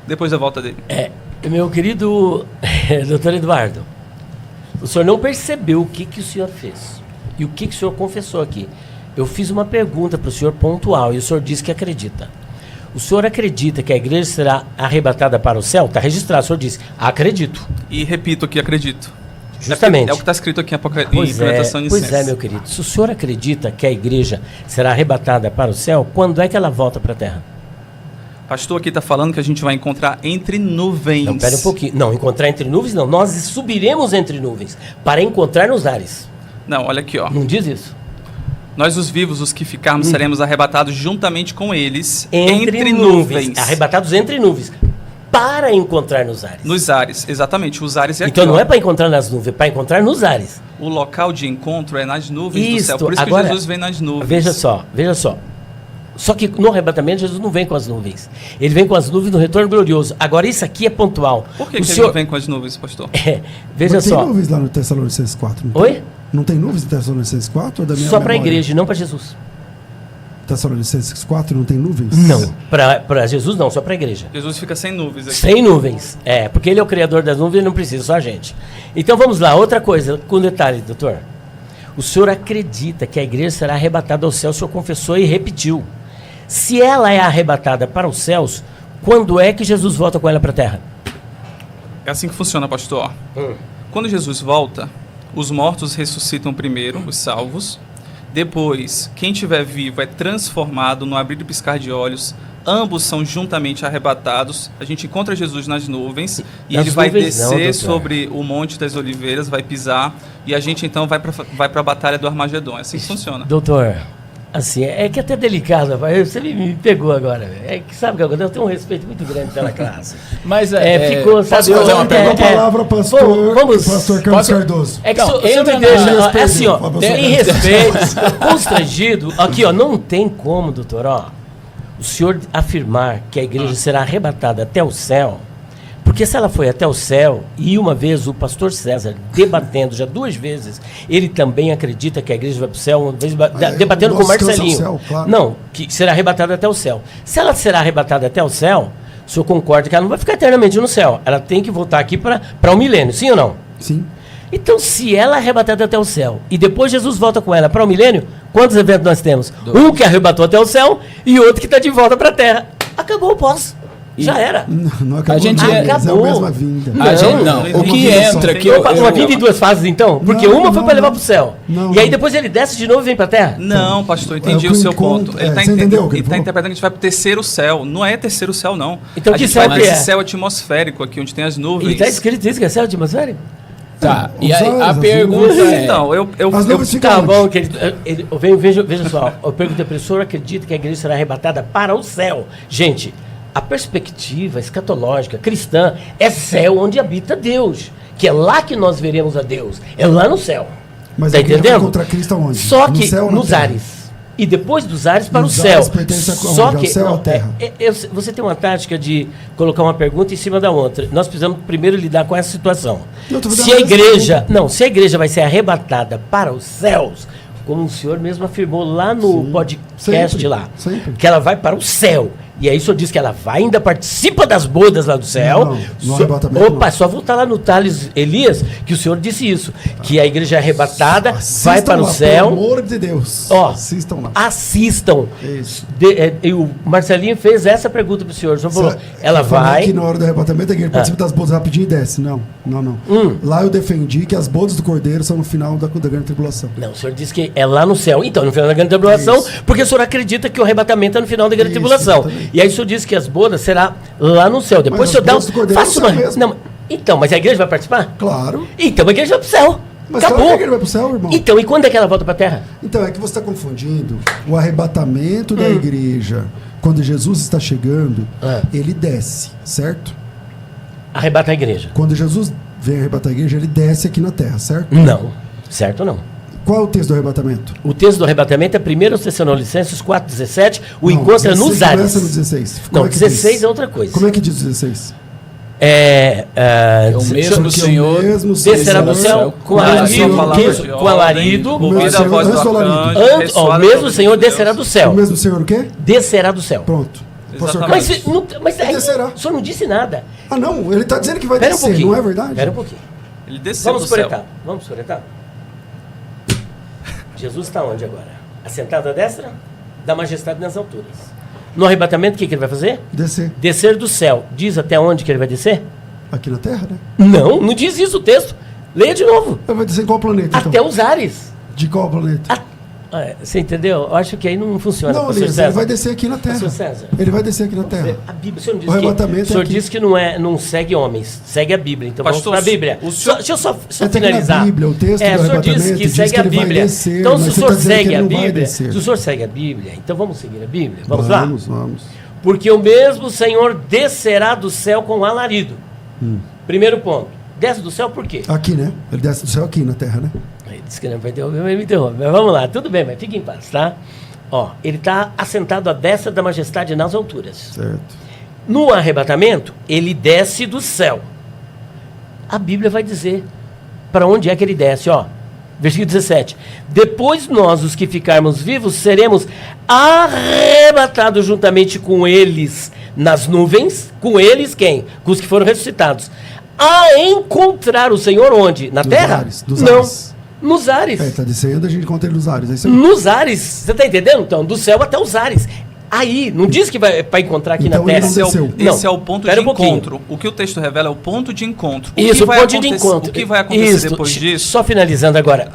depois da volta dele. Meu querido doutor Eduardo, o senhor não percebeu o que o senhor fez e o que o senhor confessou aqui. Eu fiz uma pergunta para o senhor pontual e o senhor disse que acredita. O senhor acredita que a igreja será arrebatada para o céu? Está registrado, o senhor disse, acredito. E repito aqui, acredito. Justamente. É o que está escrito aqui em Implementação de Pois é, meu querido. Se o senhor acredita que a igreja será arrebatada para o céu, quando é que ela volta para a terra? Pastor aqui está falando que a gente vai encontrar entre nuvens. Não, pera um pouquinho. Não, encontrar entre nuvens não. Nós subiremos entre nuvens para encontrar nos ares. Não, olha aqui, ó. Não diz isso? Nós, os vivos, os que ficarmos, seremos arrebatados juntamente com eles entre nuvens. Arrebatados entre nuvens. Para encontrar nos ares. Nos ares, exatamente. Os ares é então aqui, não é para encontrar nas nuvens, é para encontrar nos ares. O local de encontro é nas nuvens do céu. Isto, Por isso agora, que Jesus vem nas nuvens. Veja só. Só que no arrebatamento Jesus não vem com as nuvens. Ele vem com as nuvens no retorno glorioso. Agora isso aqui é pontual. Por que ele não vem com as nuvens, pastor? Veja só. Não tem nuvens lá no Tessalonicenses 4? Oi? Não tem nuvens no Tessalonicenses 4? Ou da minha só para a memória? igreja, não para Jesus. Tessalonicenses 4 não tem nuvens? Não, para Jesus não, só para a igreja. Jesus fica sem nuvens aqui. Sem nuvens, porque ele é o criador das nuvens e não precisa, só a gente. Então vamos lá, outra coisa, com detalhe, doutor. O senhor acredita que a igreja será arrebatada ao céu, o senhor confessou e repetiu. Se ela é arrebatada para os céus, quando é que Jesus volta com ela para a terra? É assim que funciona, pastor. Quando Jesus volta, os mortos ressuscitam primeiro, os salvos. Depois, quem estiver vivo é transformado no abrir e piscar de olhos. Ambos são juntamente arrebatados. A gente encontra Jesus nas nuvens e ele vai descer sobre o Monte das Oliveiras, vai pisar e a gente então vai para a Batalha do Armagedon. É assim que funciona. Doutor, assim, é que é até delicado, rapaz. Você me pegou agora. É que sabe que eu tenho um respeito muito grande pela classe. Mas ficou, sabe? Posso fazer uma pergunta? Palavra, pastor, pastor Carlos Cardoso. É que o senhor me deixa, assim, ó, em respeito, constrangido. Aqui, ó, não tem como, doutor, ó, o senhor afirmar que a igreja será arrebatada até o céu, porque se ela foi até o céu, e uma vez o pastor César debatendo, já 2 vezes, ele também acredita que a igreja vai para o céu, uma vez debatendo com o Marcelinho. Céu, claro. Não, que será arrebatada até o céu. Se ela será arrebatada até o céu, o senhor concorda que ela não vai ficar eternamente no céu. Ela tem que voltar aqui para o milênio, sim ou não? Sim. Então, se ela é arrebatada até o céu e depois Jesus volta com ela para o milênio, quantos eventos nós temos? 2. Um que arrebatou até o céu e outro que está de volta para a terra. Acabou o pós. Já era. Não acabou. A gente acabou. É a mesma vinda. O que entra aqui... Uma vinda em 2 fases, então? Porque uma foi para levar para o céu. Não, e aí depois ele desce de novo e vem para a terra? Não, pastor, entendi o seu ponto. Ele está entendeu? Ele está interpretando que a gente vai para o terceiro céu. Não é terceiro céu, não. Então a que gente céu vai que é? nesse céu atmosférico aqui, onde tem as nuvens. E está escrito isso, que é céu atmosférico? Tá, e Os aí, a olhos, pergunta as nuvens. é... Então, As nuvens ficam Tá onde? bom, que veja só, eu pergunto ao professor, acredita que a igreja será arrebatada para o céu? Gente, a perspectiva escatológica cristã é céu onde habita Deus, que é lá que nós veremos a Deus, é lá no céu. Mas Tá a igreja vai entendendo? encontrar Cristo aonde? Só No que céu ou na nos terra? ares. E depois dos ares para Nos o céu. ares pertence aonde? Só Ao que céu ou à não, terra? você tem uma tática de colocar uma pergunta em cima da outra. Nós precisamos primeiro lidar com essa situação. Eu tô fazendo Se a a igreja, se a igreja vai ser arrebatada para os céus, como o senhor mesmo afirmou lá no podcast sempre, lá, sempre. que ela vai para o céu. E aí o senhor diz que ela vai, ainda participa das bodas lá do céu. Não, no arrebatamento Opa, não. só voltar lá no Tales Elias, que o senhor disse isso. Que a igreja é arrebatada, vai para o lá, céu. Pelo amor de Deus. Ó, Assistam lá. Assistam. Isso. E o Marcelinho fez essa pergunta para o senhor. O senhor falou, ela vai... Que na hora do arrebatamento a igreja participa das bodas rapidinho e desce. Não. Lá eu defendi que as bodas do Cordeiro são no final da grande tribulação. Não, o senhor disse que é lá no céu. Então, no final da grande tribulação, Isso. porque o senhor acredita que o arrebatamento é no final da grande Isso, tribulação. exatamente. E aí o senhor disse que as bodas será lá no céu. Depois o Mas senhor as dá bodas do Cordeiro faça são uma... mesmo. Não, então, mas a igreja vai participar? Claro. Então a igreja vai para o céu. Mas claro que Acabou. a igreja vai pro céu, irmão. Então, e quando é que ela volta para a terra? Então, é que você está confundindo o arrebatamento da igreja. Quando Jesus está chegando, ele desce, certo? Arrebata a igreja. Quando Jesus vem arrebatar a igreja, ele desce aqui na terra, certo? Não. Certo ou não? Qual é o texto do arrebatamento? O texto do arrebatamento é 1 Tessalonicenses 4,17. O Não, encontro é 16 nos ares. começa no 16. Como Não, é que 16 diz? é outra coisa. Como é que diz 16? o mesmo Porque Senhor o mesmo descerá do Senhor céu com Não, alarido, só palavra isso, de com ordem, alarido. ouvida a voz do Antes do alarido. arcanjo, O ressoada mesmo sobre Senhor Deus. descerá do céu. O mesmo Senhor o quê? Descerá do céu. Pronto. Mas ele descerá. O senhor não disse nada. Ah, não, ele está dizendo que vai descer, não é verdade? Espera um pouquinho. Ele desceu do céu. Vamos por etapa. Jesus está onde agora? Assentado à destra da majestade nas alturas. No arrebatamento, o que ele vai fazer? Descer. Descer do céu. Diz até onde que ele vai descer? Aqui na Terra, né? Não diz isso o texto. Leia de novo. Ele vai descer em qual planeta, Até os ares. De qual planeta? Você entendeu? Eu acho que aí não funciona. Não, Elias, ele vai descer aqui na Terra. Ele vai descer aqui na Terra. A Bíblia, o senhor o arrebatamento o senhor disse que não segue homens, segue a Bíblia. Então Pastor, vamos para a Bíblia. Deixa eu só finalizar. Na Bíblia, o texto do o senhor disse que segue a Bíblia. Descer, então, se o senhor segue a Bíblia, se o senhor segue a Bíblia, então vamos seguir a Bíblia. Vamos lá? Vamos. Porque o mesmo Senhor descerá do céu com alarido. Primeiro ponto. Desce do céu por quê? Aqui, né? Ele desce do céu aqui na Terra, né? Ele disse que não vai interromper, mas ele me interrompe. Mas vamos lá, tudo bem, mas fique em paz, tá? Ele está assentado à destra da majestade nas alturas. Certo. No arrebatamento, ele desce do céu. A Bíblia vai dizer para onde é que ele desce, Versículo 17. Depois nós, os que ficarmos vivos, seremos arrebatados juntamente com eles nas nuvens. Com eles quem? Com os que foram ressuscitados. A encontrar o Senhor onde? Na terra? Dos Não. ares. Nos ares. Está descendo, a gente encontra ele nos ares. É isso aí. Nos ares. Você está entendendo? Então, do céu até os ares. Aí, não diz que vai para encontrar aqui então na terra. Esse é o ponto de encontro. O que o texto revela é o ponto de encontro. O ponto de encontro. O que vai acontecer depois disso? Só finalizando agora.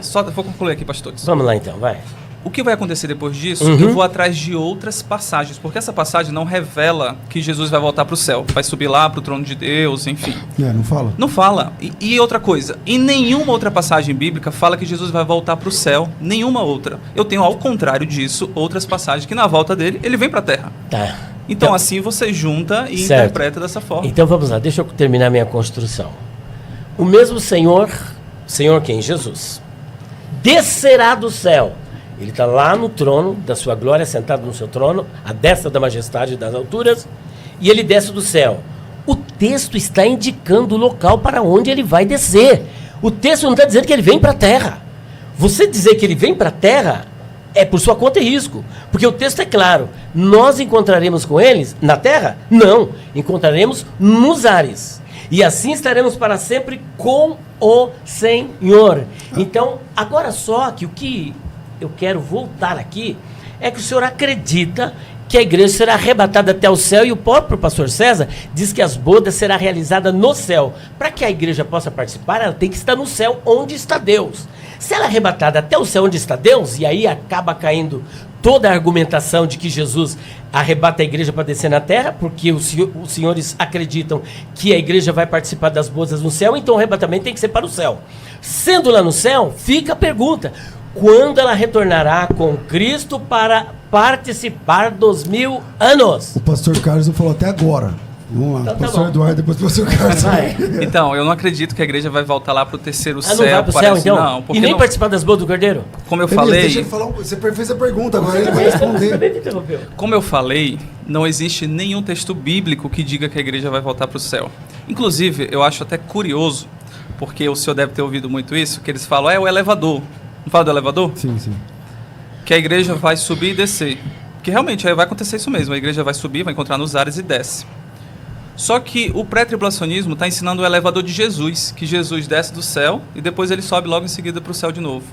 Só vou concluir aqui, pastores. Vamos lá então, vai. O que vai acontecer depois disso? Eu vou atrás de outras passagens, porque essa passagem não revela que Jesus vai voltar para o céu, vai subir lá para o trono de Deus, enfim. Não fala? Não fala. E outra coisa, em nenhuma outra passagem bíblica fala que Jesus vai voltar para o céu, nenhuma outra. Eu tenho, ao contrário disso, outras passagens que na volta dele, ele vem para a terra. Tá. Então assim você junta e interpreta dessa forma. Então vamos lá, deixa eu terminar minha construção. O mesmo Senhor quem? Jesus, descerá do céu. Ele está lá no trono da sua glória, sentado no seu trono, à destra da majestade das alturas, e ele desce do céu. O texto está indicando o local para onde ele vai descer. O texto não está dizendo que ele vem para a terra. Você dizer que ele vem para a terra é por sua conta e risco, porque o texto é claro. Nós encontraremos com eles na terra? Não, encontraremos nos ares. E assim estaremos para sempre com o Senhor. Então, agora só que o que eu quero voltar aqui é que o senhor acredita que a igreja será arrebatada até o céu, e o próprio pastor César diz que as bodas serão realizadas no céu. Para que a igreja possa participar, ela tem que estar no céu onde está Deus. Se ela é arrebatada até o céu onde está Deus, e aí acaba caindo toda a argumentação de que Jesus arrebata a igreja para descer na terra, porque os senhores acreditam que a igreja vai participar das bodas no céu, então o arrebatamento tem que ser para o céu. Sendo lá no céu, fica a pergunta: quando ela retornará com Cristo para participar dos 1000 anos? O pastor Carlos não falou até agora. Vamos lá, então, pastor Eduardo, depois o pastor Carlos. Então, eu não acredito que a igreja vai voltar lá para o terceiro céu. Não vai pro céu, então? Não, e nem participar das bodas do Cordeiro? Como eu falei... Deixa ele falar, você fez a pergunta, agora ele vai responder. Como eu falei, não existe nenhum texto bíblico que diga que a igreja vai voltar para o céu. Inclusive, eu acho até curioso, porque o senhor deve ter ouvido muito isso, que eles falam, o elevador. Não fala do elevador? Sim. Que a igreja vai subir e descer. Que realmente vai acontecer isso mesmo. A igreja vai subir, vai encontrar nos ares e desce. Só que o pré-tribulacionismo está ensinando o elevador de Jesus. Que Jesus desce do céu e depois ele sobe logo em seguida para o céu de novo.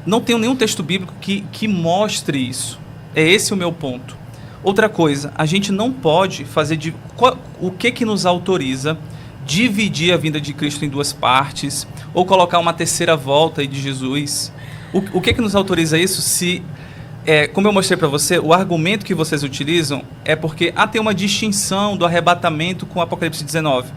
Não tem nenhum texto bíblico que mostre isso. É esse o meu ponto. Outra coisa, a gente não pode fazer... O que nos autoriza dividir a vinda de Cristo em duas partes, ou colocar uma terceira volta de Jesus? O que nos autoriza isso se, como eu mostrei para você, o argumento que vocês utilizam é porque tem uma distinção do arrebatamento com Apocalipse 19.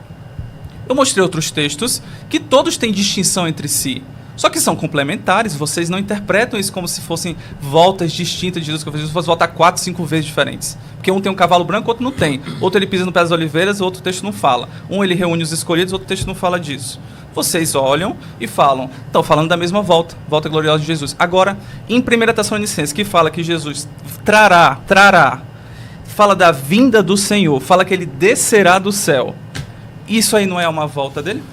Eu mostrei outros textos que todos têm distinção entre si, só que são complementares. Vocês não interpretam isso como se fossem voltas distintas de Jesus, como se Jesus fosse voltar 4, 5 vezes diferentes. Porque um tem um cavalo branco, outro não tem. Outro ele pisa no pé das oliveiras, outro texto não fala. Um ele reúne os escolhidos, outro texto não fala disso. Vocês olham e falam, estão falando da mesma volta gloriosa de Jesus. Agora, em 1 Tessalonicenses, que fala que Jesus trará, fala da vinda do Senhor, fala que ele descerá do céu. Isso aí não é uma volta dele?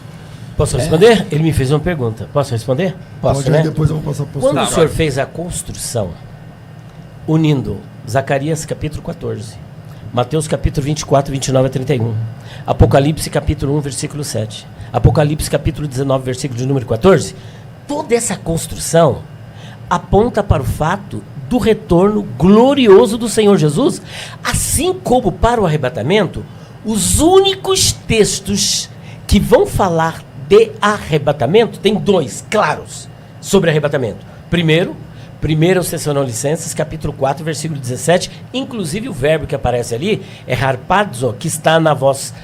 Posso responder? Ele me fez uma pergunta. Posso responder? Posso, pode, né? Depois eu vou passar para Quando o senhor fez a construção unindo Zacarias capítulo 14, Mateus capítulo 24, 29 a 31, Apocalipse capítulo 1, versículo 7, Apocalipse capítulo 19, versículo de número 14, toda essa construção aponta para o fato do retorno glorioso do Senhor Jesus, assim como para o arrebatamento, os únicos textos que vão falar de arrebatamento, tem 2 claros sobre arrebatamento. Primeiro, 1 Tessalonicenses, capítulo 4, versículo 17, inclusive o verbo que aparece ali é harpazo, que está na voz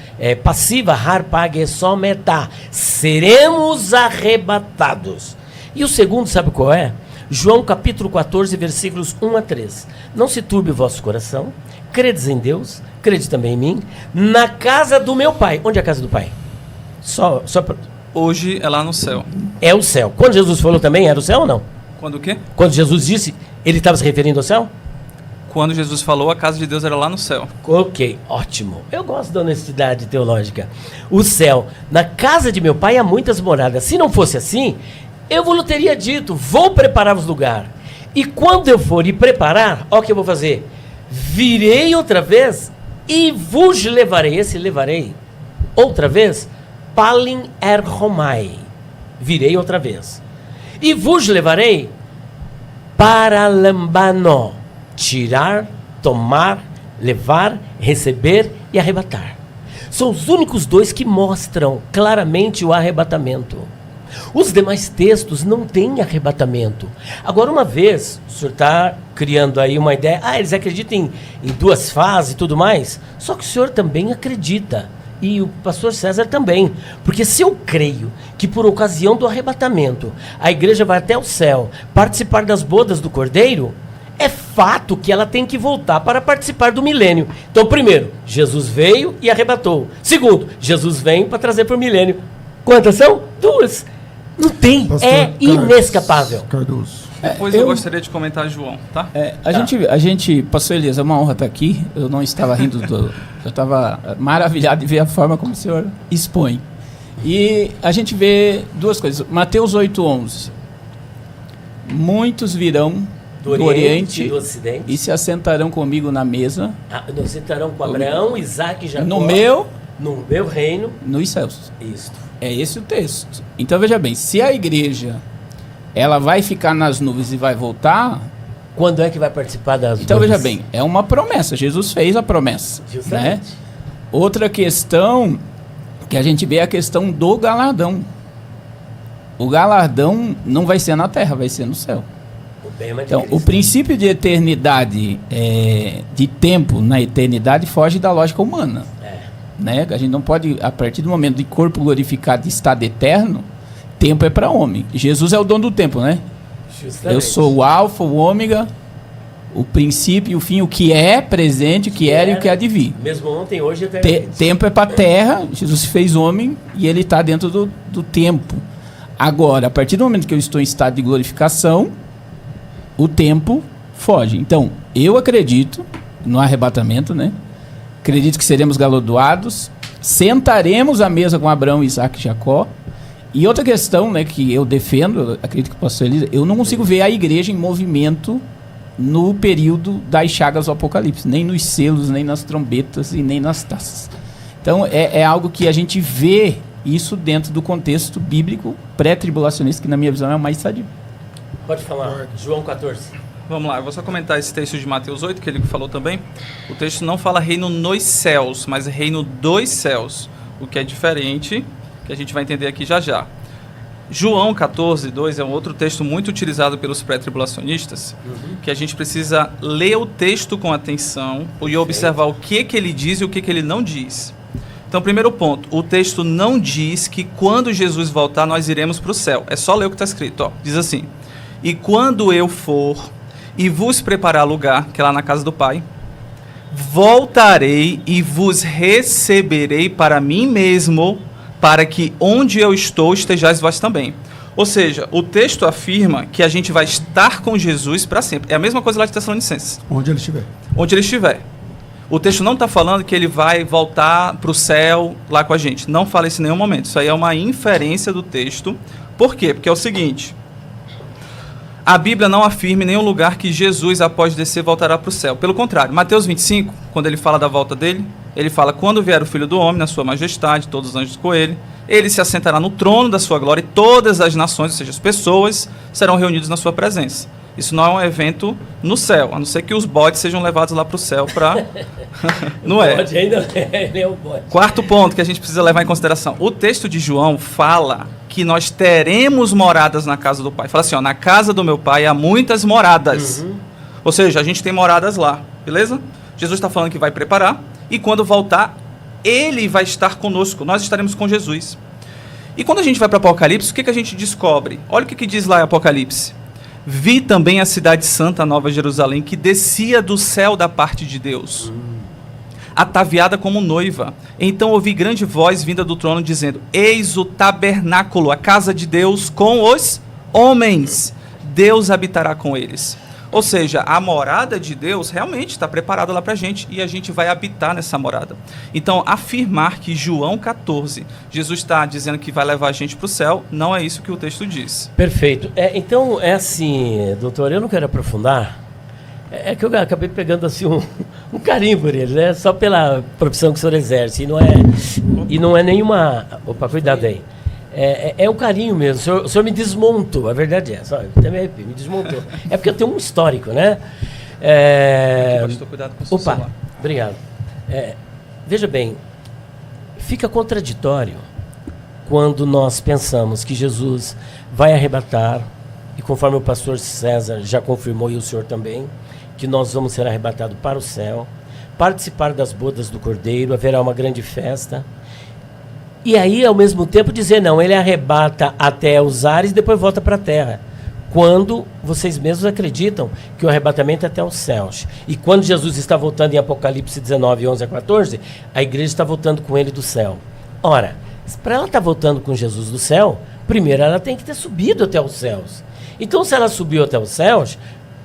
passiva, harpagesometa, seremos arrebatados. E o segundo, sabe qual é? João capítulo 14, versículos 1 a 3. Não se turbe o vosso coração, credes em Deus, crede também em mim, na casa do meu Pai. Onde é a casa do Pai? Hoje é lá no céu. É o céu. Quando Jesus falou também, era o céu ou não? Quando o quê? Quando Jesus disse, ele estava se referindo ao céu? Quando Jesus falou, a casa de Deus era lá no céu. Ok, ótimo. Eu gosto da honestidade teológica. O céu. Na casa de meu Pai há muitas moradas. Se não fosse assim, eu vos teria dito, vou preparar-vos lugar. E quando eu for e preparar, ó o que eu vou fazer. Virei outra vez e vos levarei. Esse levarei outra vez. Palin erhomai. Virei outra vez. E vos levarei para lambano. Tirar, tomar, levar, receber e arrebatar. São os únicos 2 que mostram claramente o arrebatamento. Os demais textos não têm arrebatamento. Agora, uma vez, o senhor está criando aí uma ideia, eles acreditam em 2 fases e tudo mais, só que o senhor também acredita, e o pastor César também, porque se eu creio que por ocasião do arrebatamento, a igreja vai até o céu participar das bodas do Cordeiro, é fato que ela tem que voltar para participar do milênio. Então, primeiro, Jesus veio e arrebatou. Segundo, Jesus vem para trazer para o milênio. Quantas são? 2. Não tem, pastor inescapável. Cardoso. Depois eu gostaria de comentar, João, tá? A gente, pastor Elias, é uma honra estar aqui. Eu não estava rindo, eu estava maravilhado de ver a forma como o senhor expõe. E a gente vê 2 coisas. Mateus 8:11. Muitos virão do Oriente e do Ocidente e se assentarão comigo na mesa. Se sentarão com Abraão, Isaac e Jacó. No meu reino. Nos céus. Isso. É esse o texto. Então veja bem, se a igreja ela vai ficar nas nuvens e vai voltar, quando é que vai participar das então nuvens? veja bem, é uma promessa. Jesus fez a promessa. Justamente. Né? Outra questão que a gente vê é a questão do galardão. O galardão não vai ser na terra, vai ser no céu. Então, o princípio de eternidade, de tempo na eternidade, foge da lógica humana. Né? A gente não pode, a partir do momento de corpo glorificado de estado eterno, tempo é para homem. Jesus é o dono do tempo, né? Justamente. Eu sou o alfa, o ômega, o princípio e o fim, o que é presente, o que era e o que há de vir. Mesmo ontem, hoje e eternamente. Tempo é para a terra, Jesus se fez homem e ele está dentro do tempo. Agora, a partir do momento que eu estou em estado de glorificação, o tempo foge. Então, eu acredito no arrebatamento, né? Acredito que seremos galardoados, sentaremos à mesa com Abraão, Isaac e Jacó. E outra questão, né, que eu defendo, acredito que o pastor Elisa, eu não consigo ver a igreja em movimento no período das chagas do Apocalipse, nem nos selos, nem nas trombetas e nem nas taças. Então, é algo que a gente vê isso dentro do contexto bíblico pré-tribulacionista, que na minha visão é o mais sadio. Pode falar, João 14. Vamos lá, eu vou só comentar esse texto de Mateus 8, que ele falou também. O texto não fala reino nos céus, mas reino dos céus, o que é diferente, que a gente vai entender aqui já já. João 14, 2 é um outro texto muito utilizado pelos pré-tribulacionistas, que a gente precisa ler o texto com atenção e observar o que ele diz e o que ele não diz. Então, primeiro ponto, o texto não diz que quando Jesus voltar nós iremos para o céu. É só ler o que está escrito. Ó. Diz assim: e quando eu for e vos preparar lugar, que é lá na casa do Pai, voltarei e vos receberei para mim mesmo, para que onde eu estou estejais vós também. Ou seja, o texto afirma que a gente vai estar com Jesus para sempre. É a mesma coisa lá de Tessalonicenses. Onde ele estiver. Onde ele estiver. O texto não está falando que ele vai voltar para o céu lá com a gente. Não fala isso em nenhum momento. Isso aí é uma inferência do texto. Por quê? Porque é o seguinte: A Bíblia não afirma em nenhum lugar que Jesus, após descer, voltará para o céu. Pelo contrário, Mateus 25, quando ele fala da volta dele, ele fala, quando vier o Filho do Homem, na sua majestade, todos os anjos com ele se assentará no trono da sua glória e todas as nações, ou seja, as pessoas, serão reunidas na sua presença. Isso não é um evento no céu, a não ser que os bodes sejam levados lá para o céu para... Não é. Bode ainda ele é o bode. Quarto ponto que a gente precisa levar em consideração. O texto de João fala que nós teremos moradas na casa do Pai. Fala assim, ó, na casa do meu Pai há muitas moradas. Ou seja, a gente tem moradas lá, beleza? Jesus está falando que vai preparar e quando voltar, ele vai estar conosco. Nós estaremos com Jesus. E quando a gente vai para Apocalipse, o que a gente descobre? Olha o que diz lá em Apocalipse. Vi também a cidade santa, a Nova Jerusalém, que descia do céu da parte de Deus, ataviada como noiva. Então ouvi grande voz vinda do trono, dizendo, eis o tabernáculo, a casa de Deus com os homens. Deus habitará com eles. Ou seja, a morada de Deus realmente está preparada lá para a gente e a gente vai habitar nessa morada. Então, afirmar que João 14, Jesus está dizendo que vai levar a gente para o céu, não é isso que o texto diz. Perfeito. Então, é assim, doutor, eu não quero aprofundar. É que eu acabei pegando assim um carinho por ele, né? Só pela profissão que o senhor exerce. E não é nenhuma... Opa, cuidado aí. É um carinho mesmo. O senhor me desmontou, a verdade é essa. Até me arrepio, me desmontou. É porque eu tenho um histórico, né? Pastor, cuidado com o seu Opa, celular. obrigado. Veja bem, fica contraditório quando nós pensamos que Jesus vai arrebatar, e conforme o pastor César já confirmou, e o senhor também, que nós vamos ser arrebatados para o céu, participar das bodas do Cordeiro, haverá uma grande festa. E aí, ao mesmo tempo, dizer, não, ele arrebata até os ares e depois volta para a terra. Quando vocês mesmos acreditam que o arrebatamento é até os céus. E quando Jesus está voltando em Apocalipse 19, 11 a 14, a igreja está voltando com ele do céu. Ora, para ela estar voltando com Jesus do céu, primeiro ela tem que ter subido até os céus. Então, se ela subiu até os céus,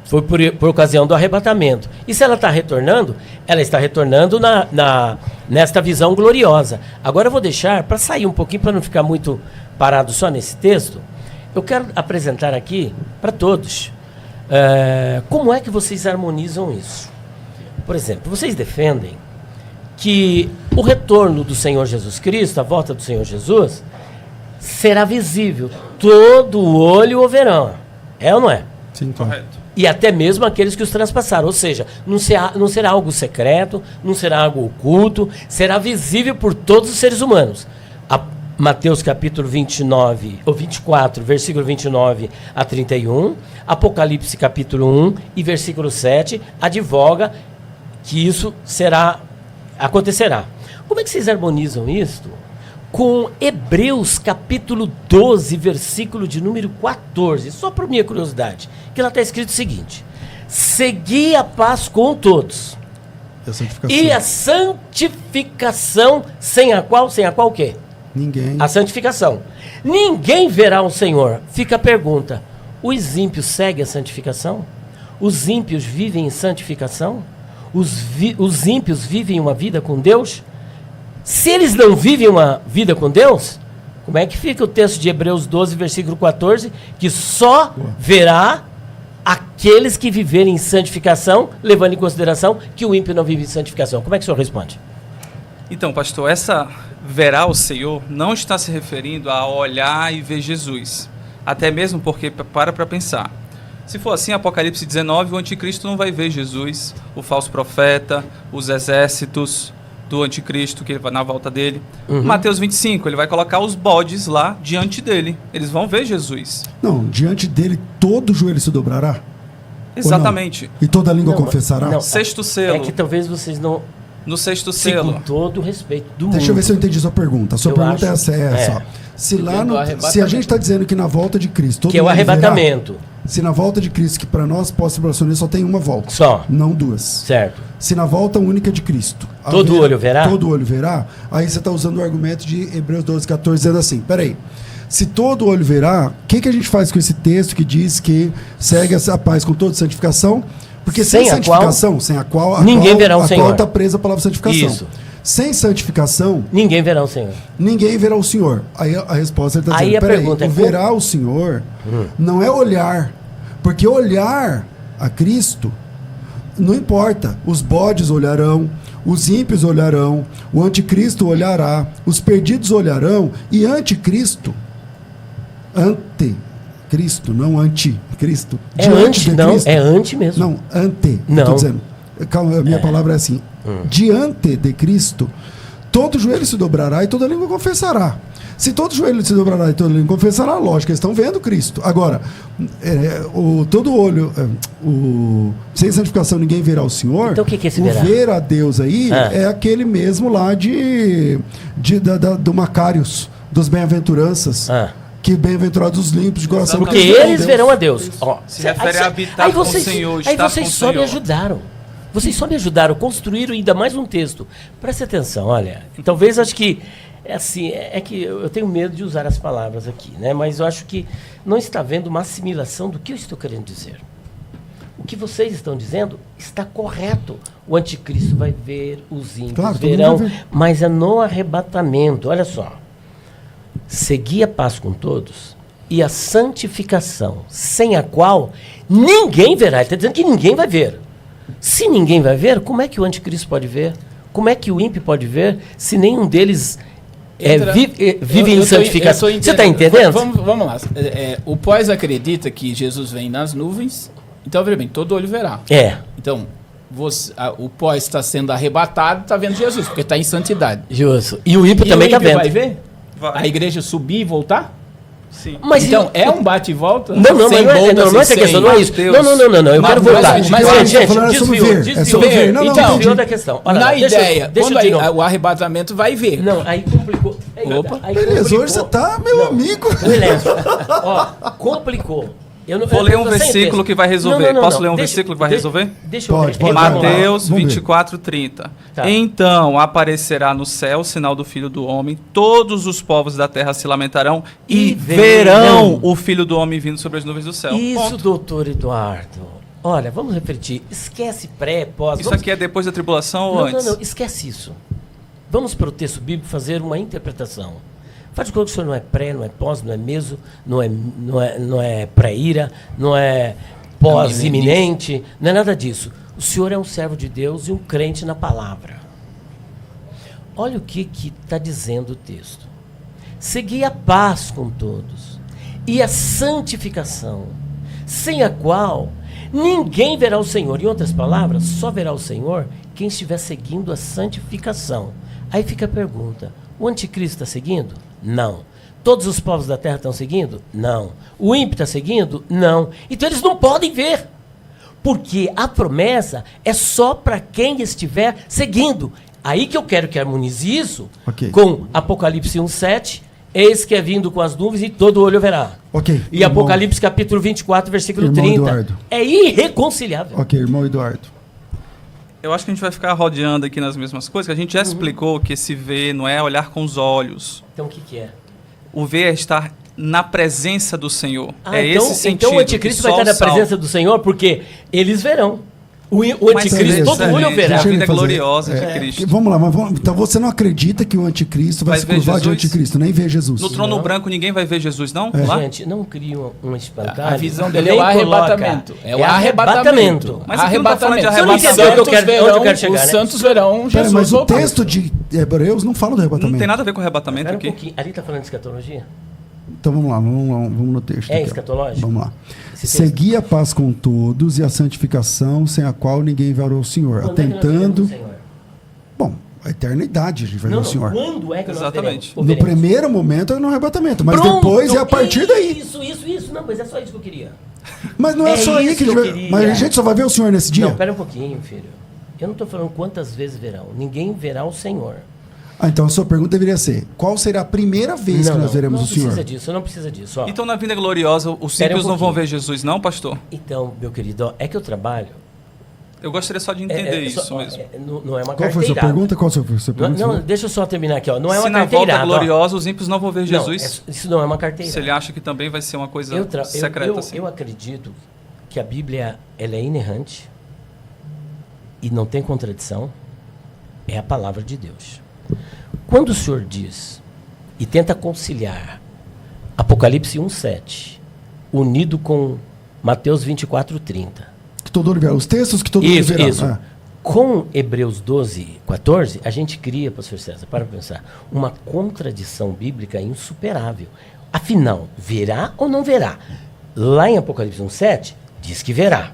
foi por ocasião do arrebatamento. E se ela está retornando, ela está retornando nesta visão gloriosa. Agora eu vou deixar, para sair um pouquinho, para não ficar muito parado só nesse texto, eu quero apresentar aqui para todos como é que vocês harmonizam isso. Por exemplo, vocês defendem que o retorno do Senhor Jesus Cristo, a volta do Senhor Jesus, será visível. Todo olho o verão. É ou não é? Sim, correto. E até mesmo aqueles que os transpassaram. Ou seja, não será algo secreto, não será algo oculto, será visível por todos os seres humanos. Mateus capítulo 29, ou 24, versículo 29 a 31, Apocalipse capítulo 1 e versículo 7, advoga que isso acontecerá. Como é que vocês harmonizam isto com Hebreus capítulo 12, versículo de número 14, só por minha curiosidade, que lá está escrito o seguinte: segui a paz com todos e a santificação, sem a qual o quê? Ninguém. A santificação. Ninguém verá o Senhor. Fica a pergunta: os ímpios seguem a santificação? Os ímpios vivem em santificação? Os ímpios vivem uma vida com Deus? Se eles não vivem uma vida com Deus, como é que fica o texto de Hebreus 12, versículo 14, que só verá aqueles que viverem em santificação, levando em consideração que o ímpio não vive em santificação? Como é que o senhor responde? Então, pastor, essa verá o Senhor não está se referindo a olhar e ver Jesus. Até mesmo porque, para pensar, se for assim, Apocalipse 19, o anticristo não vai ver Jesus, o falso profeta, os exércitos do anticristo, que ele vai na volta dele. Mateus 25, ele vai colocar os bodes lá diante dele. Eles vão ver Jesus. Não, diante dele todo joelho se dobrará? Exatamente. E toda língua confessará? Não, sexto selo. É que talvez vocês não... No sexto Com selo. todo o respeito do mundo. Deixa eu ver se eu entendi sua pergunta. A sua pergunta é essa, ó. Se a gente está dizendo que na volta de Cristo... Que é o arrebatamento. Se na volta de Cristo, que para nós pós-tribulacionistas só tem uma volta. Só. Não duas. Certo. Se na volta única de Cristo... Todo olho verá? Todo olho verá. Aí você está usando o argumento de Hebreus 12, 14, dizendo assim, peraí, se todo olho verá, o que a gente faz com esse texto que diz que segue a paz com toda santificação? Porque sem santificação, sem a qual ninguém verá o Senhor. A qual está presa a palavra santificação. Isso. Sem santificação, ninguém verá o Senhor. Ninguém verá o Senhor. Aí a resposta ele está dizendo, pergunta o verá o Senhor não é olhar, Porque olhar a Cristo não importa. Os bodes olharão, os ímpios olharão, o anticristo olhará, os perdidos olharão, e anticristo, anticristo, não anticristo. É anti, não, é anti mesmo. Não, ante. Não. Estou dizendo. Calma, a minha palavra é assim. Diante de Cristo, todo joelho se dobrará e toda língua confessará. Se todo joelho se dobrará e toda língua confessará, lógico, eles estão vendo Cristo. Agora, todo olho, sem santificação ninguém verá o Senhor. Então o que é esse o verá? ver a Deus aí é aquele mesmo lá do Macários, dos bem-aventuranças. Que bem-aventurados os limpos de coração. Porque eles verão a Deus. Se refere a habitar com o Senhor, estar com o Senhor. Aí vocês só me ajudaram. Vocês só me ajudaram, construíram ainda mais um texto. Preste atenção, olha. Talvez acho que é que eu tenho medo de usar as palavras aqui, né? Mas eu acho que não está havendo uma assimilação do que eu estou querendo dizer. O que vocês estão dizendo está correto. O anticristo vai ver, os ímpios verão, mas é no arrebatamento. Olha só. Segui a paz com todos e a santificação, sem a qual ninguém verá. Ele está dizendo que ninguém vai ver. Se ninguém vai ver, como é que o anticristo pode ver? Como é que o ímpio pode ver se nenhum deles vive em santificação? Você está entendendo? Vamos lá. O pós acredita que Jesus vem nas nuvens, então, veja bem, todo olho verá. Então, o pós está sendo arrebatado, está vendo Jesus, porque está em santidade. Justo. E o ímpio também está vendo. Vai ver? A igreja subir e voltar? Sim. Mas então, é um bate e volta? Não é essa questão, não é isso. Não, eu quero voltar. Gente, desviou. Desviou da questão. Na ideia, quando o arrebatamento vai ver. Não, aí complicou. Opa. Beleza, hoje você tá, meu amigo. Complicou. Vou ler um versículo que vai resolver. Posso ler um versículo que vai resolver? Deixa eu ler. Mateus 24:30. Então aparecerá no céu o sinal do Filho do Homem, todos os povos da terra se lamentarão e verão o Filho do Homem vindo sobre as nuvens do céu. Isso, doutor Eduardo. Olha, vamos refletir. Esquece pré, pós. Isso aqui é depois da tribulação ou antes? Não, esquece isso. Vamos para o texto bíblico fazer uma interpretação. Faz de conta que o senhor não é pré, não é pós, não é meso, não é pré-ira, não é pós-iminente, não é nada disso. O senhor é um servo de Deus e um crente na palavra. Olha o que está dizendo o texto. Segui a paz com todos e a santificação, sem a qual ninguém verá o Senhor. Em outras palavras, só verá o Senhor quem estiver seguindo a santificação. Aí fica a pergunta, o anticristo está seguindo? Não. Todos os povos da terra estão seguindo? Não. O ímpio está seguindo? Não. Então eles não podem ver. Porque a promessa é só para quem estiver seguindo. Aí que eu quero que harmonize isso com Apocalipse 1:7. Eis que é vindo com as nuvens e todo olho verá. E Apocalipse capítulo 24, versículo irmão 30. Eduardo. É irreconciliável. Irmão Eduardo. Eu acho que a gente vai ficar rodeando aqui nas mesmas coisas, que a gente já explicou que esse ver não é olhar com os olhos. Então o que é? O ver é estar na presença do Senhor. Esse sentido. Então o anticristo vai estar na presença do Senhor porque eles verão. O anticristo, todo olho verá. A vida gloriosa de Cristo. Vamos lá, então você não acredita que o anticristo vai se curvar de anticristo, nem ver Jesus? No trono branco ninguém vai ver Jesus, não? Gente, não cria um espantalho. A visão dele é o arrebatamento. É o arrebatamento. Mas aqui não está falando de arrebatamento. Onde eu quero chegar, os santos verão Jesus. Mas o texto de Hebreus não fala do arrebatamento. Não tem nada a ver com arrebatamento aqui. Ali está falando de escatologia? Então vamos lá, vamos no texto. É escatológico? Vamos lá. Segui a paz com todos e a santificação, sem a qual ninguém verá o Senhor. Atentando. Bom, a eternidade a gente vai ver o Senhor. Quando é que nós veremos? No primeiro momento é no arrebatamento, mas depois é a partir daí. Isso. Não, mas é só isso que eu queria. Mas não é só aí que a gente vai. Mas a gente só vai ver o Senhor nesse dia? Não, pera um pouquinho, filho. Eu não estou falando quantas vezes verão. Ninguém verá o Senhor. Então a sua pergunta deveria ser: qual será a primeira vez que nós veremos o Senhor? Não precisa disso. Então na vinda gloriosa, os ímpios não vão ver Jesus, não, pastor? Então, meu querido, é que eu trabalho. Eu gostaria só de entender isso mesmo. Não é uma Qual foi a sua pergunta? Não, deixa eu só terminar aqui. Não é uma carteirada. Se na volta gloriosa os ímpios não vão ver Jesus. Isso não é uma carteirada. Se ele acha que também vai ser uma coisa secreta assim. Eu acredito que a Bíblia ela é inerrante e não tem contradição. É a palavra de Deus. Quando o Senhor diz e tenta conciliar Apocalipse 1:7, unido com Mateus 24:30. Que todo olho verá. Os textos que todo olho verá. Isso. Com Hebreus 12:14, a gente cria, pastor César, para pensar, uma contradição bíblica insuperável. Afinal, verá ou não verá? Lá em Apocalipse 1:7, diz que verá.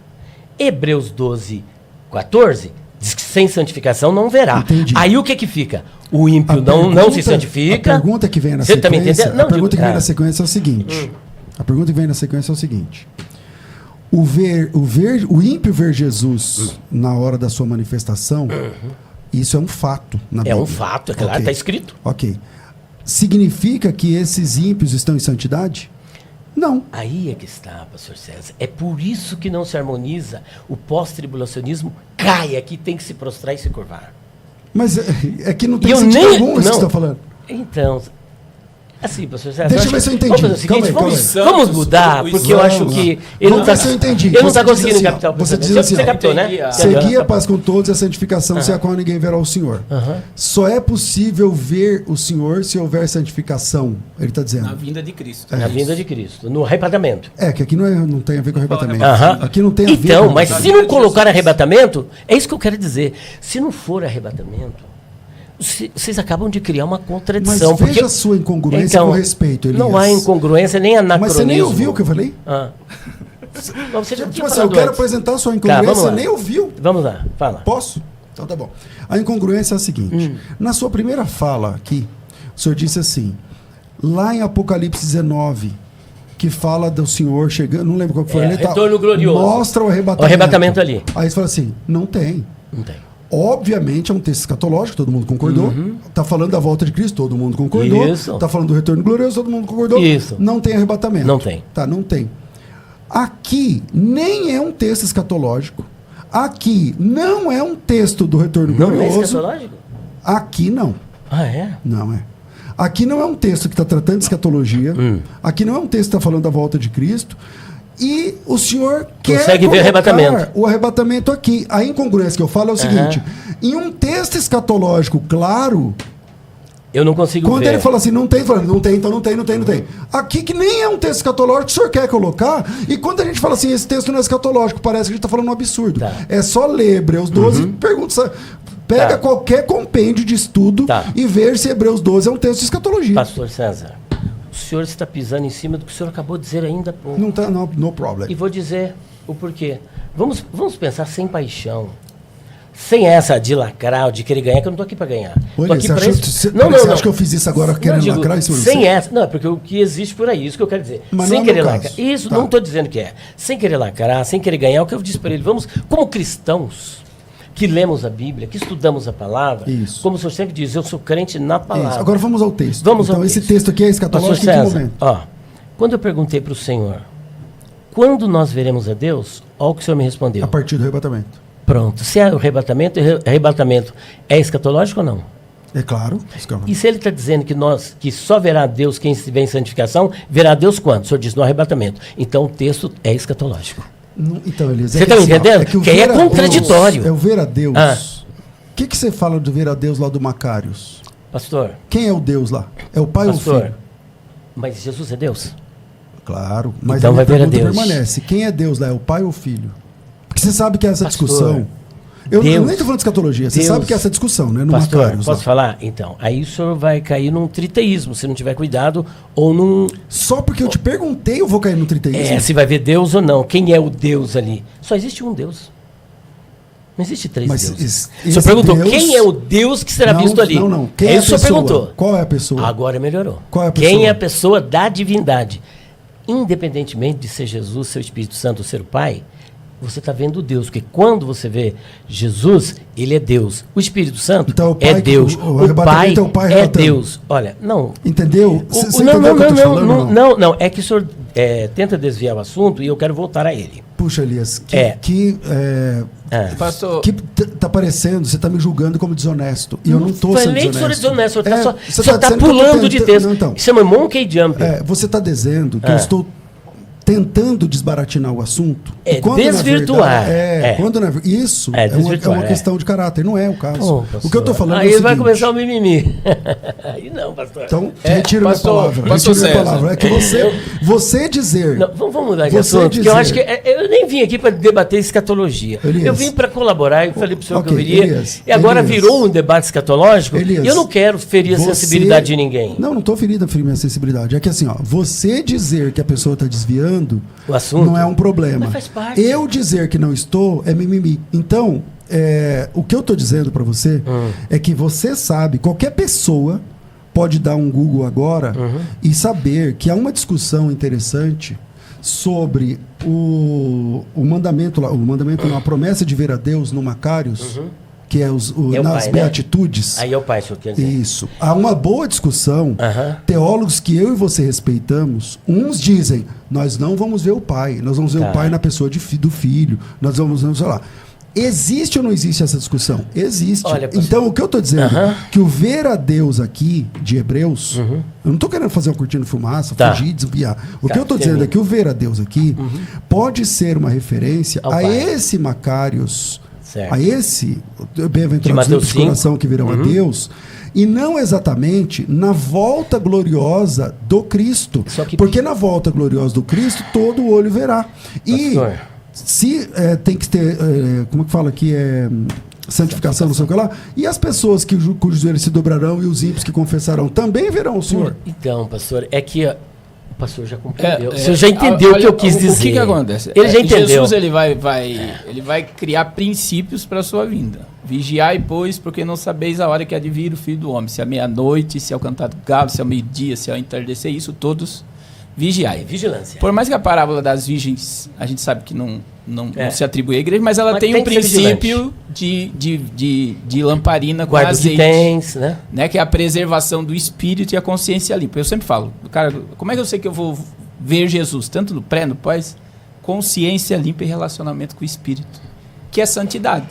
Hebreus 12:14, diz que sem santificação não verá. Entendi. Aí o que fica? O ímpio não se santifica. A pergunta que vem na Você sequência, tá me entendendo? Não, a pergunta que vem ah. na sequência é o seguinte. A pergunta que vem na sequência é o seguinte. O ímpio ver Jesus na hora da sua manifestação, isso é um fato na Bíblia. É um fato, é claro, está escrito. Ok. Significa que esses ímpios estão em santidade? Não. Aí é que está, pastor César. É por isso que não se harmoniza. O pós-tribulacionismo cai aqui, tem que se prostrar e se curvar. Mas é que não tem eu sentido nem, algum isso que você está falando. Então, assim, pastor César, deixa eu ver se eu entendi. Vamos fazer o seguinte, vamos mudar, porque eu acho que ele não está conseguindo captar o Você diz pensamento. assim, Você captou, né? seguir a paz com todos e a santificação, sem a qual ninguém verá o Senhor. Só é possível ver o Senhor se houver santificação, ele está dizendo. Na vinda de Cristo. Na vinda de Cristo, no arrebatamento. É, que aqui não tem a ver com arrebatamento. Aham. Aqui não tem a ver Então, com mas se não colocar arrebatamento, é isso que eu quero dizer. Se não for arrebatamento, vocês acabam de criar uma contradição. Mas veja a sua incongruência com respeito, Elias. Não há incongruência nem anacronismo. Mas você nem ouviu o que eu falei? Mas você já Tipo assim, eu quero apresentar a sua incongruência, você nem ouviu. Vamos lá, fala. Posso? Então tá bom. A incongruência é a seguinte. Na sua primeira fala aqui, o senhor disse assim, lá em Apocalipse 19, que fala do Senhor chegando, não lembro qual que foi. Retorno glorioso. Mostra o arrebatamento. O arrebatamento ali. Aí você fala assim, não tem. Não tem. Obviamente é um texto escatológico, todo mundo concordou. Está falando da volta de Cristo, todo mundo concordou. Está falando do retorno glorioso, todo mundo concordou. Isso. Não tem arrebatamento. Não tem. Tá, não tem. Aqui nem é um texto escatológico. Aqui não é um texto do retorno glorioso. Não é escatológico? Aqui não. Ah, é? Não é. Aqui não é um texto que está tratando de escatologia. Aqui não é um texto que está falando da volta de Cristo. E o senhor consegue ver arrebatamento. O arrebatamento aqui. A incongruência que eu falo é o seguinte: em um texto escatológico claro, eu não consigo ver. Quando ele fala assim, não tem, fala, não tem, então não tem. Aqui que nem é um texto escatológico, o senhor quer colocar, e quando a gente fala assim, esse texto não é escatológico, parece que a gente está falando um absurdo. Tá. É só ler Hebreus 12 e pergunta, pega qualquer compêndio de estudo e ver se Hebreus 12 é um texto de escatologia. Pastor César, o senhor está pisando em cima do que o senhor acabou de dizer ainda há pouco. Não tá, no problem. E vou dizer o porquê. Vamos pensar sem paixão. Sem essa de lacrar, de querer ganhar, que eu não estou aqui para ganhar. Olha, aqui você acha que eu fiz isso agora querendo lacrar? Sem essa. Não, é porque o que existe por aí, isso que eu quero dizer. Mas sem não querer lacrar. Isso, não estou dizendo que é. Sem querer lacrar, sem querer ganhar, o que eu disse para ele, vamos, como cristãos, que lemos a Bíblia, que estudamos a palavra, como o senhor sempre diz, eu sou crente na palavra. Isso. Agora vamos ao texto. Vamos então, ao esse texto. texto aqui é escatológico em que momento? Ó, quando eu perguntei para o senhor, quando nós veremos a Deus, olha o que o senhor me respondeu. A partir do arrebatamento. Pronto. Se é o arrebatamento é escatológico ou não? É claro. E se ele está dizendo que só verá Deus quem estiver em santificação, verá Deus quando? O senhor diz no arrebatamento. Então o texto é escatológico. Não, então, Elisa, você está me entendendo? Que aí é contraditório. É o ver a Deus. O que você fala do ver a Deus lá do Macários? Pastor. Quem é o Deus lá? É o Pai ou o Filho? Mas Jesus é Deus. Claro. Mas então a minha vai ver a pergunta Deus. permanece. Quem é Deus lá? É o Pai ou o Filho? Porque você sabe que essa discussão... Eu nem estou falando de escatologia. Você sabe que é essa discussão, né? No Pastor, Macários, posso falar? Então, aí o senhor vai cair num triteísmo, se não tiver cuidado, ou num... Só porque eu te perguntei, eu vou cair num triteísmo? Se vai ver Deus ou não. Quem é o Deus ali? Só existe um Deus. Não existe três deuses. O senhor perguntou, quem é o Deus que será visto ali? Não. Quem é a pessoa? Perguntou. Qual é a pessoa? Agora melhorou. Qual é a pessoa? Quem é a pessoa da divindade? Independentemente de ser Jesus, seu Espírito Santo, ser o Pai, você está vendo Deus, porque quando você vê Jesus, ele é Deus. O Espírito Santo então, é Deus. O Pai é Deus. Olha, não. Entendeu? Você entendeu o que eu estou falando? Não. É que o senhor tenta desviar o assunto e eu quero voltar a ele. Puxa, Elias, que tá parecendo, você está me julgando como desonesto. E eu não estou sendo desonesto. Falei que o senhor é desonesto, você está pulando de texto. Isso chama monkey jump. Você está dizendo que eu estou tentando desbaratinar o assunto. É quando, desvirtuar. Quando isso é uma questão de caráter, não é o caso. O que eu estou falando aí é o seguinte, vai começar o mimimi. Aí não, pastor. Então, retiro minha palavra. É que você dizer... Não, vamos mudar de assunto, porque eu acho que... Eu nem vim aqui para debater escatologia. Eu vim para colaborar, e falei para o senhor que eu viria. E agora virou um debate escatológico, e eu não quero ferir a sensibilidade de ninguém. Não estou ferindo a minha sensibilidade. É que assim, você dizer que a pessoa está desviando o assunto não é um problema. Mas faz parte. Eu dizer que não estou é mimimi. Então, o que eu estou dizendo para você é que você sabe, qualquer pessoa pode dar um Google agora e saber que há uma discussão interessante sobre o mandamento, a promessa de ver a Deus no Macários, que é nas pai, Beatitudes. Né? Aí é o pai, senhor quer dizer. Isso. Há uma boa discussão. Teólogos que eu e você respeitamos, uns dizem, nós não vamos ver o pai, nós vamos ver o pai na pessoa do filho, nós vamos, sei lá. Existe ou não existe essa discussão? Existe. Olha, então, o que eu estou dizendo que o ver a Deus aqui, de Hebreus, eu não estou querendo fazer uma cortina de fumaça, fugir, desviar. O que eu estou dizendo é que o ver a Deus aqui pode ser uma referência a esse Macários, a esse bem-aventurados de coração que virão a Deus, e não exatamente na volta gloriosa do Cristo. Porque na volta gloriosa do Cristo, todo olho verá. Se tem que ter, como é que fala aqui, santificação, não sei o que lá, e as pessoas cujos joelhos se dobrarão e os ímpios que confessarão também verão o Senhor. Então, pastor, é que o pastor já compreendeu. O senhor já entendeu o que eu quis dizer. O que acontece? Ele já entendeu. Jesus ele vai criar princípios para a sua vinda. Vigiai, pois, porque não sabeis a hora que há de vir o Filho do Homem. Se é meia-noite, se é o cantar do galo, se é o meio-dia, se é o entardecer, isso todos vigiai. Vigilância. Por mais que a parábola das virgens, a gente sabe que não se atribui à igreja, mas ela tem um princípio de lamparina com azeite. Né? Que é a preservação do espírito e a consciência limpa. Eu sempre falo, cara, como é que eu sei que eu vou ver Jesus? Tanto no pré, no pós? Consciência limpa e relacionamento com o espírito. Que é santidade.